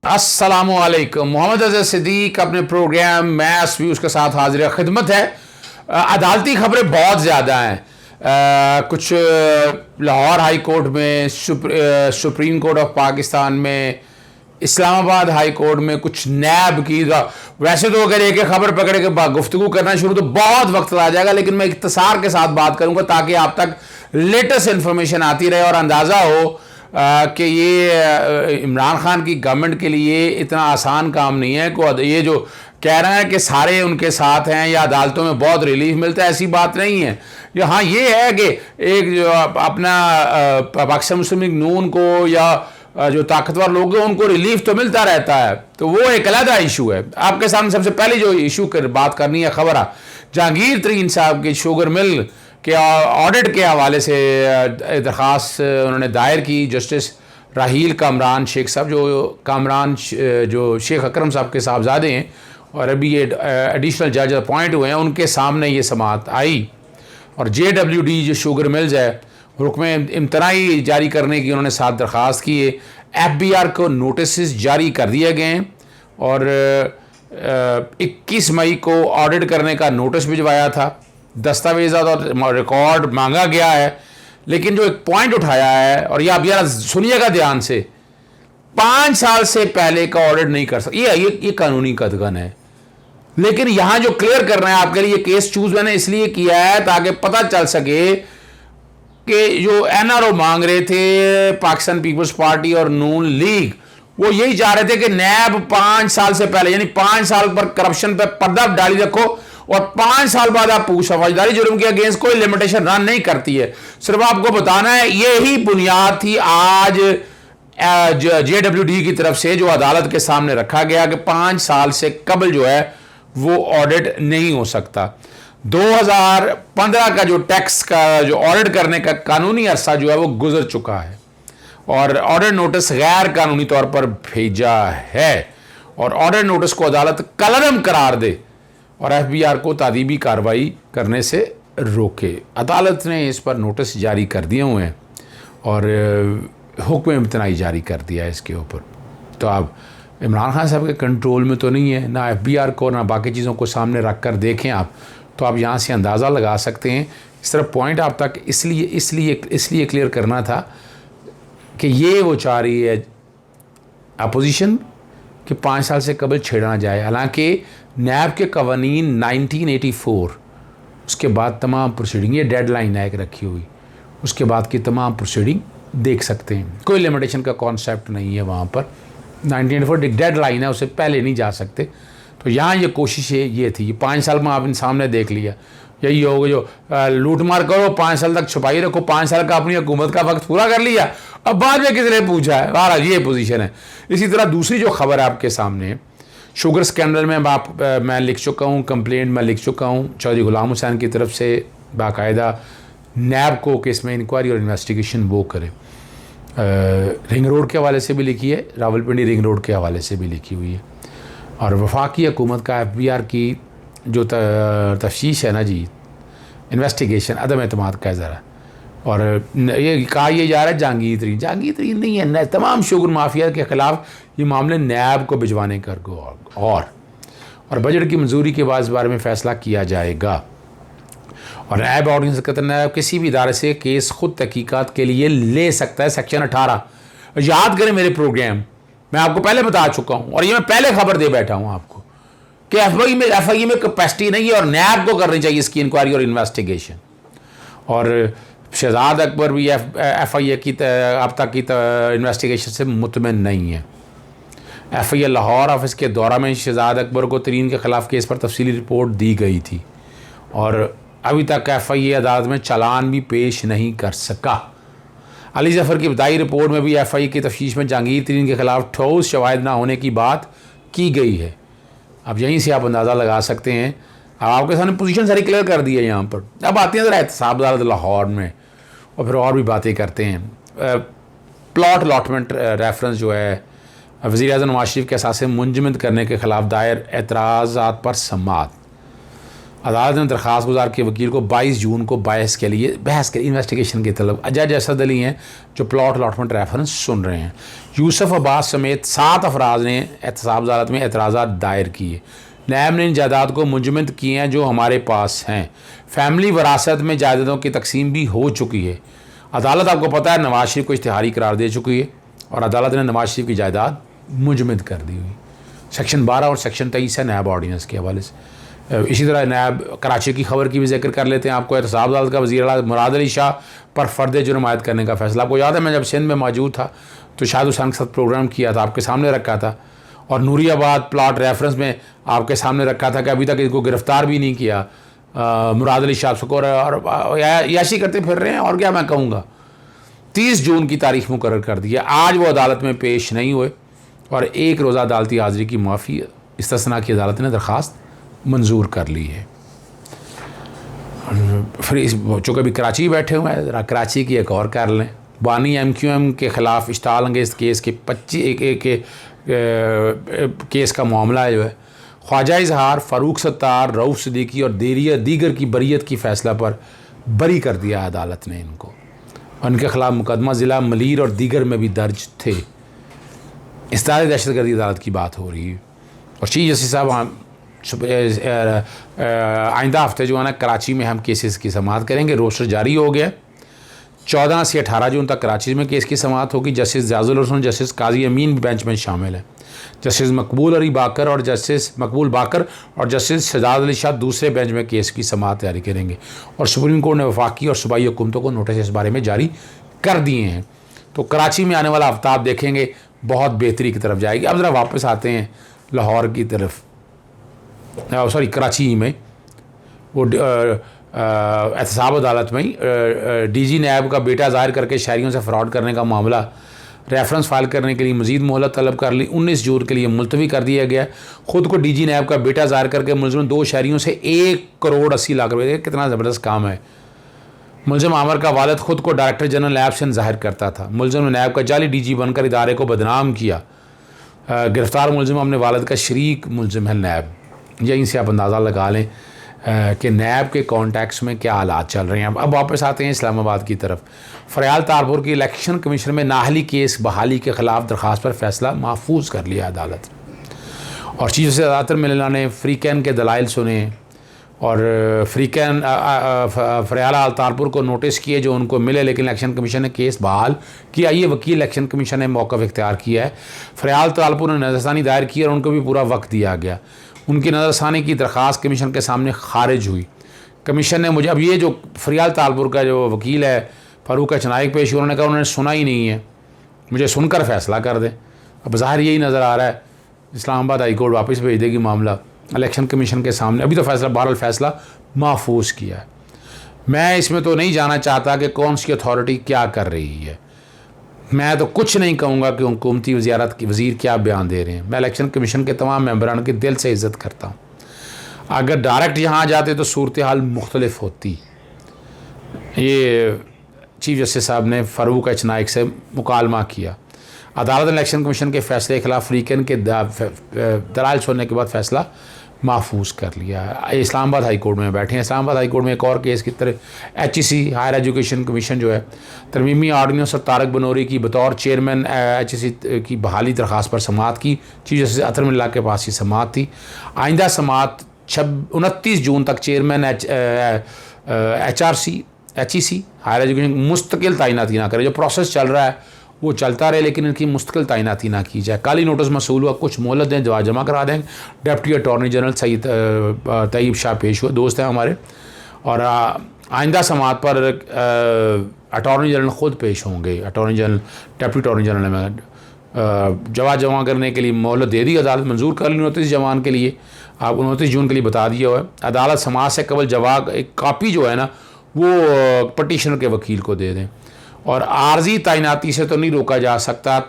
अस्सलामुअलैकुम। मोहम्मद अज़हर सिद्दीक अपने programme mess views के साथ हाजिर खिदमत है। अदालती खबरें बहुत ज़्यादा हैं। कुछ लाहौर हाई कोर्ट में, सुप्रीम कोर्ट ऑफ पाकिस्तान में, इस्लामाबाद हाई कोर्ट में, कुछ नैब की। वैसे तो अगर एक खबर पकड़े के बाद गुफ्तगू करना शुरू तो बहुत वक्त आ जाएगा, लेकिन मैं इख्तिसार के साथ बात करूँगा ताकि आप तक लेटेस्ट इन्फॉर्मेशन आती रहे और अंदाज़ा हो कि ये इमरान खान की गवर्नमेंट के लिए इतना आसान काम नहीं है को ये जो कह रहे हैं कि सारे उनके साथ हैं या अदालतों में बहुत रिलीफ मिलता है, ऐसी बात नहीं है। हाँ, ये है कि एक जो अपना पाकिस्तान मुस्लिम लीग नून को या जो ताकतवर लोग हैं उनको रिलीफ तो मिलता रहता है, तो वो एक अलग इशू है। आपके सामने सबसे पहले जो इशू कर बात करनी है खबर जहांगीर तरीन साहब की शुगर मिल के ऑडिट के हवाले से दरख्वास्त उन्होंने दायर की। जस्टिस राहील कामरान शेख साहब, जो शेख अकरम साहब के साहबजादे हैं और अभी ये एडिशनल जज अपॉइंट हुए हैं, उनके सामने ये समाअत आई। और JWD जो शुगर मिल्स है, हुक्म इम्तनाई जारी करने की उन्होंने 7 दरख्वास्त की है। FBR को नोटिस जारी कर दिए गए हैं और 21 मई को ऑडिट करने का नोटिस भिजवाया था। दस्तावेज़ात और रिकॉर्ड मांगा गया है, लेकिन जो एक पॉइंट उठाया है, और ये आप यार सुनिएगा ध्यान से, 5 साल से पहले का ऑडिट नहीं कर सकते। ये कानूनी कदगन है। लेकिन यहां जो क्लियर करना है आपके लिए, केस चूज मैंने इसलिए किया है ताकि पता चल सके कि जो NRO मांग रहे थे, पाकिस्तान पीपल्स पार्टी और नून लीग, वो यही चाह रहे थे कि नैब 5 साल से पहले, यानी 5 साल पर करप्शन पर पर्दा डाली रखो और 5 साल बाद आप पूछ फौजदारी जुर्म के अगेंस्ट कोई लिमिटेशन रन नहीं करती है। सिर्फ आपको बताना है, यही बुनियाद थी आज JWD की तरफ से जो अदालत के सामने रखा गया कि 5 साल से कबल जो है वो ऑडिट नहीं हो सकता। 2015 का जो टैक्स का जो ऑडिट करने का कानूनी अरसा जो है वो गुजर चुका है और ऑडिट नोटिस गैर कानूनी तौर पर भेजा है और ऑडिट नोटिस को अदालत कलअदम करार दे और FBR को तादीबी कार्रवाई करने से रोके। अदालत ने इस पर नोटिस जारी कर दिए हुए हैं और हुक्म इम्तनाई जारी कर दिया है इसके ऊपर। तो आप इमरान खान साहब के कंट्रोल में तो नहीं है, ना FBR को, ना बाकी चीज़ों को सामने रख कर देखें आप, तो आप यहाँ से अंदाज़ा लगा सकते हैं। इस तरह पॉइंट आप तक इसलिए क्लियर करना था कि ये वो चाह रही है अपोजिशन कि 5 साल से कबल छेड़ा जाए। हालांकि नैब के कवानीन 1984, उसके बाद तमाम प्रोसीडिंग, ये डेडलाइन है एक रखी हुई, उसके बाद की तमाम प्रोसीडिंग देख सकते हैं। कोई लिमिटेशन का कॉन्सेप्ट नहीं है वहाँ पर। 1984 एक डेडलाइन है, उससे पहले नहीं जा सकते। तो यहाँ ये कोशिश ये थी, 5 साल में आपने सामने देख लिया। यही होगा जो लूट मार करो, 5 साल तक छुपाई रखो, 5 साल का अपनी हुकूमत का वक्त पूरा कर लिया, अब बाद में किसी ने पूछा है। बहरहाल ये पोजीशन है। इसी तरह दूसरी जो खबर आपके सामने, शुगर स्कैंडल में मैं लिख चुका हूँ, कंप्लेंट मैं लिख चुका हूँ चौधरी गुलाम हुसैन की तरफ से, बाकायदा नैब को केस में इंक्वायरी और इन्वेस्टिगेशन वो करे। रिंग रोड के हवाले से भी लिखी है, रावलपिंडी रिंग रोड के हवाले से भी लिखी हुई है। और वफाकी हुकूमत का FBR की जो तफ्तीश है ना जी, इन्वेस्टिगेशन, अदम एतमाद का ज़रा, और ये कहा यह जा रहा है जहांगीर तरीन नहीं है, तमाम शुगर माफिया के ख़िलाफ़ ये मामले नैब को भिजवाने कर और बजट की मंजूरी के बाद इस बारे में फ़ैसला किया जाएगा। और नैब ऑर्डिनेंस के तहत किसी भी इदारे से केस खुद तहकीकात के लिए ले सकता है। सेक्शन 18 याद करें, मेरे प्रोग्राम मैं आपको पहले बता चुका हूँ और ये मैं पहले खबर दे बैठा हूँ आपको कि FI में कैपेसिटी नहीं है और नैब को करनी चाहिए इसकी इंक्वायरी और इन्वेस्टिगेशन। और शहजाद अकबर भी FI की अब तक की इन्वेस्टिगेशन से मुतमिन नहीं है। FI लाहौर ऑफिस के दौरा में शहजाद अकबर को तरीन के ख़िलाफ़ केस पर तफसीली रिपोर्ट दी गई थी और अभी तक FI अदालत में चालान भी पेश नहीं कर सका। अली जफ़र की इब्तदाई रिपोर्ट में भी FI की तफ्तीश में जहांगीर तरीन के ख़िलाफ़ ठोस शवाहिद ना होने की बात की गई है। अब यहीं से आप अंदाज़ा लगा सकते हैं। अब आपके सामने पोजीशन सारी क्लियर कर दी है यहाँ पर। अब आती हैं ज़रा एहतसाब अदालत लाहौर में और फिर और भी बातें करते हैं। प्लॉट अलॉटमेंट रेफरेंस जो है वज़ीर-ए-आज़म नवाज़ शरीफ के असासे मुंजमद करने के ख़िलाफ़ दायर एतराज़ात पर समाअत। अदालत ने दरख्वास्त गुजार के वकील को 22 जून को बहस के लिए इन्वेस्टिगेशन की तलब। जज असद अली हैं जो प्लॉट अलॉटमेंट रेफरेंस सुन रहे हैं। यूसुफ अब्बास समेत 7 अफराज ने एहतसाब अदालत में एतराज़ात दायर किए। नैब ने इन जायदाद को मुंजमद किए हैं जो हमारे पास हैं। फैमिली वरासत में जायदादों की तकसीम भी हो चुकी है। अदालत, आपको पता है, नवाज शरीफ को इश्तिहारी करार दे चुकी है और अदालत ने नवाज शरीफ की जायदाद मुंजमद कर दी हुई। सेक्शन 12 और सेक्शन 23 है नैब ऑर्डीनेंस के हवाले से। इसी तरह नैब कराची की खबर की भी जिक्र कर लेते हैं आपको। एहतसाब अदालत का वज़ीर आला मुराद अली शाह पर फ़र्द जुर्म आयद करने का फैसला। आपको याद है, मैं जब सिंध में मौजूद था तो शाहिद हुसैन के साथ प्रोग्राम किया था, आपके सामने रखा था, और नूरियाबाद प्लाट रेफरेंस में आपके सामने रखा था कि अभी तक इसको गिरफ़्तार भी नहीं किया मुराद अली शाह को, और याशी करते फिर रहे हैं। और क्या मैं कहूँगा, 30 जून की तारीख मुकर्रर कर दी है। आज वो अदालत में पेश नहीं हुए और एक रोज़ा अदालती हाज़िरी की माफ़ी इस्तिस्ना की अदालत ने दरख्वास्त मंजूर कर ली है। फिर चूँकि अभी कराची बैठे हुए हैं, ज़रा कराची की एक और कर लें। बानी MQM के ख़िलाफ़ इश्ताल अंगेज़ केस के 25 केस का मामला जो है, ख्वाजा इजहार, फ़ारूक सत्तार, रऊफ़ सिद्दीकी और दीगर की बरीयत की फ़ैसला पर बरी कर दिया अदालत ने इनको। उनके ख़िलाफ़ मुकदमा ज़िला मलीर और दीगर में भी दर्ज थे। इस्तार दहशतगर्दी अदालत की बात हो रही है। और चीफ जस्टिस साहब आइंदा हफ्ते जो है ना, कराची में हम केसेस की समाअत करेंगे। रोस्टर जारी हो गया। 14 से 18 जून तक कराची में केस की समाअत होगी। जस्टिस ज़ियादुल हसन, जस्टिस काजी अमीन भी बेंच में शामिल हैं। जस्टिस मकबूल बाकर और जस्टिस शहजाद अली शाह दूसरे बेंच में केस की समाअत जारी करेंगे। और सुप्रीम कोर्ट ने वफाकी और सूबाई हुकूमतों को नोटिस इस बारे में जारी कर दिए हैं। तो कराची में आने वाला हफ्ता आप देखेंगे बहुत बेहतरी की तरफ जाएगी। अब ज़रा वापस आते हैं लाहौर की तरफ, कराची में। वो एहतसाब अदालत में DG नैब का बेटा ज़ाहिर करके शहरियों से फ्रॉड करने का मामला रेफरेंस फाइल करने के लिए मज़ीद मोहलत तलब कर ली। 19 जून के लिए मुलतवी कर दिया गया। ख़ुद को DG नैब का बेटा ज़ाहिर करके मुलज़िम 2 शहरियों से 1 करोड़ 80 लाख रुपये, कितना ज़बरदस्त काम है। मुलज़िम आमर का वालिद ख़ुद को डायरेक्टर जनरल नैब से ज़ाहिर करता था। मुलज़िम ने नैब का जाली DG बनकर इदारे को बदनाम किया। गिरफ़्तार मुलज़िम अपने वालिद का शरीक मुलज़िम है नैब। यहीं से आप अंदाज़ा लगा लें कि नैब के कॉन्टैक्ट्स में क्या हालात चल रहे हैं। अब वापस आते हैं इस्लामाबाद की तरफ। फ़रियाल तारपुर की इलेक्शन कमीशन में नाहली केस बहाली के ख़िलाफ़ दरख्वास्त पर फ़ैसला महफूज कर लिया अदालत। और चीफ जस्टिस आतर मिल्ला ने फ़रीक़ैन के दलाइल सुने और फ़रीक़ैन फ़रियाल तारपुर को नोटिस किए जो उनको मिले, लेकिन इलेक्शन कमीशन ने केस बहाल किया। ये वकील इलेक्शन कमीशन ने मौक़िफ़ इख्तियार किया है। फ़रियाल तारपुर ने नज़रसानी दायर की और उनको भी पूरा वक्त दिया गया। उनकी नज़रसानी की दरख्वास्त कमीशन के सामने खारिज हुई। कमीशन ने मुझे, अब ये जो फ़रियाल तारपुर का जो वकील है फ़ारूक चनाइक पेश, उन्होंने कहा उन्होंने सुना ही नहीं है, मुझे सुनकर फ़ैसला कर दें। अब ज़ाहिर यही नज़र आ रहा है इस्लामाबाद हाई कोर्ट वापस भेज देगी मामला इलेक्शन कमीशन के सामने। अभी तो बहरहाल फ़ैसला महफूज किया है। मैं इसमें तो नहीं जाना चाहता कि कौन सी अथॉरिटी क्या कर रही है। मैं तो कुछ नहीं कहूँगा कि हुकूमती वज़ारत की वज़ीर क्या बयान दे रहे हैं। मैं इलेक्शन कमीशन के तमाम मेंबरान की दिल से इज़्ज़त करता हूँ। अगर डायरेक्ट यहाँ आ जाते तो सूरत हाल मुख्तलिफ होती। ये चीफ जस्टिस साहब ने फ़ारूक नाइक से मुकालमा किया। अदालत ने इलेक्शन कमीशन के फ़ैसले के ख़िलाफ़ फ़रीक़ैन के दलाइल छोड़ने के बाद फ़ैसला महफूज कर लिया। इस्लामाबाद हाई कोर्ट में बैठे हैं। इस्लामाबाद हाई कोर्ट में एक और केस की तरह HEC हायर एजुकेशन कमीशन जो है तरमीमी ऑर्डिनेंस और तारक बनोरी की बतौर चेयरमैन HEC की बहाली दरख्वास्त पर समाअत की। चीफ जस्टिस अतर मिल्ला के पास ही समाअत थी। आइंदा समाअत 29 जून तक चेयरमैन HEC हायर एजुकेशन मुस्तकिल तैनाती ना करे। जो प्रोसेस चल रहा है वो चलता रहे, लेकिन इनकी मुस्तकिल तैनाती ना की जाए। काली नोटिस मसूल हुआ, कुछ मोहलत दें, जवाब जमा करा दें। Deputy attorney general Saeed Tayyab Shah पेश हुए, दोस्त हैं हमारे, और आइंदा समाअत पर अटॉर्नी जनरल ख़ुद पेश होंगे। डिप्टी अटॉर्नी जनरल ने जवाब जमा करने के लिए मोहलत दे दी। अदालत मंजूर कर ली 29 जवान के लिए। आप 29 जून के लिए बता दिया हुआ है। अदालत समाअत से कबल जवाब एक कापी जो है ना वो पटिशनर के वकील को दे दें। और आर्जी तैनाती से तो नहीं रोका जा सकता,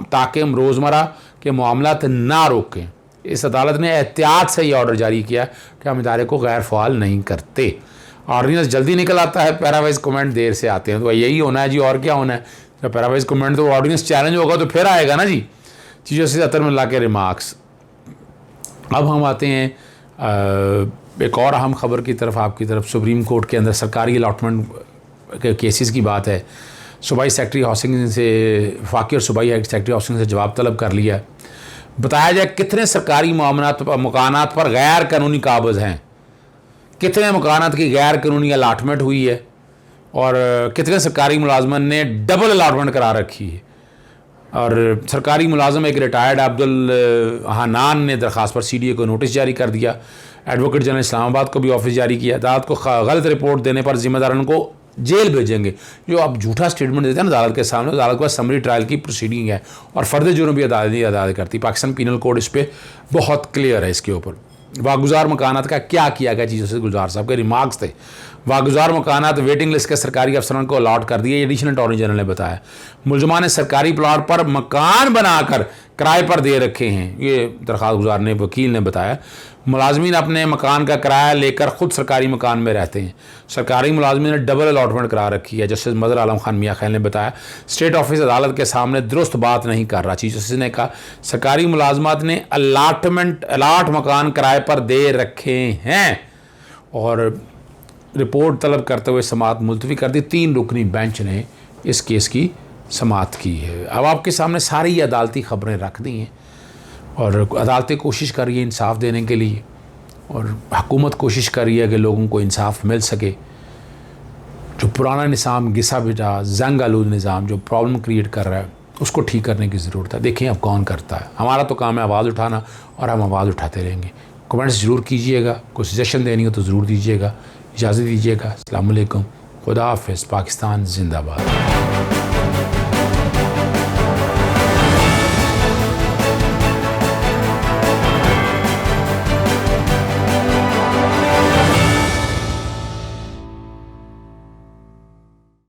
ताकि हम रोज़मर्रा के मामलात ना रोकें। इस अदालत ने एहतियात से ये ऑर्डर जारी किया कि हम इदारे को गैर फ़ाल नहीं करते। ऑर्डिनेंस जल्दी निकल आता है, पैरावाइज कमेंट देर से आते हैं। तो यही होना है जी, और क्या होना है। जब पैरावाइज कमेंट तो ऑर्डिनेंस चैलेंज होगा तो फिर आएगा ना जी। चीफ जस्टिस अतर मिल्ला के रिमार्क्स। अब हम आते हैं एक और अहम खबर की तरफ आपकी तरफ, सुप्रीम कोर्ट के अंदर सरकारी अलॉटमेंट के केसेस की बात है। सूबाई सेक्रेटरी हाउसिंग से, वफाकी और सूबाई सेक्रेटरी हाउसिंग से जवाब तलब कर लिया। बताया जाए कितने सरकारी मकानात पर गैर कानूनी काबज़ हैं, कितने मकानात की गैर कानूनी अलाटमेंट हुई है और कितने सरकारी मुलाजमन ने डबल अलाटमेंट करा रखी है। और सरकारी मुलाजम एक रिटायर्ड अब्दुल हनान ने दरख्वास्त पर CDA को नोटिस जारी कर दिया। एडवोकेट जनरल इस्लामाबाद को भी ऑफिस जारी किया। अदालत को गलत रिपोर्ट देने पर जिम्मेदारों को जेल भेजेंगे। जो आप झूठा स्टेटमेंट देते हैं ना अदालत के सामने, अदालत के पास समरी ट्रायल की प्रोसीडिंग है और फर्द जुर्म भी अदालत करती। पाकिस्तान पीनल कोड इस पर बहुत क्लियर है। इसके ऊपर वागुजार मकानात का क्या किया गया चीज़ों से गुलजार साहब के रिमार्क्स थे। वागुजार मकानात वेटिंग लिस्ट के सरकारी अफसरान को अलॉट कर दिए, एडिशनल अटॉर्नी जनरल ने बताया। मुलजमान ने सरकारी प्लाट पर मकान बनाकर किराए पर दे रखे हैं, ये दरख्वास्त गुजार ने, वकील ने बताया। मुलाजमीन अपने मकान का किराया लेकर खुद सरकारी मकान में रहते हैं। सरकारी मुलाजमीन ने डबल अलॉटमेंट करा रखी है। जस्टिस मदर आलम खान मियाँ खैल ने बताया स्टेट ऑफिस अदालत के सामने दुरुस्त बात नहीं कर रहा। चीफ जस्टिस ने कहा सरकारी मुलाजमात ने अलाट मकान किराए पर दे रखे हैं और रिपोर्ट तलब करते हुए समाअत मुलतवी कर दी। 3 रुकनी बेंच ने इस केस की समाअत की है। अब आपके सामने सारी अदालती खबरें रख दी हैं और अदालतें कोशिश कर रही है इंसाफ देने के लिए और हुकूमत कोशिश कर रही है कि लोगों को इंसाफ मिल सके। जो पुराना निज़ाम घिसा पिटा जंग आलूद निज़ाम जो प्रॉब्लम क्रिएट कर रहा है उसको ठीक करने की ज़रूरत है। देखें अब कौन करता है। हमारा तो काम है आवाज़ उठाना और हम आवाज़ उठाते रहेंगे। कमेंट्स ज़रूर कीजिएगा, कोई सजेशन देनी हो तो ज़रूर दीजिएगा। इजाज़त दीजिएगा। अस्सलाम वालेकुम, खुदा हाफ़िज़, पाकिस्तान जिंदाबाद।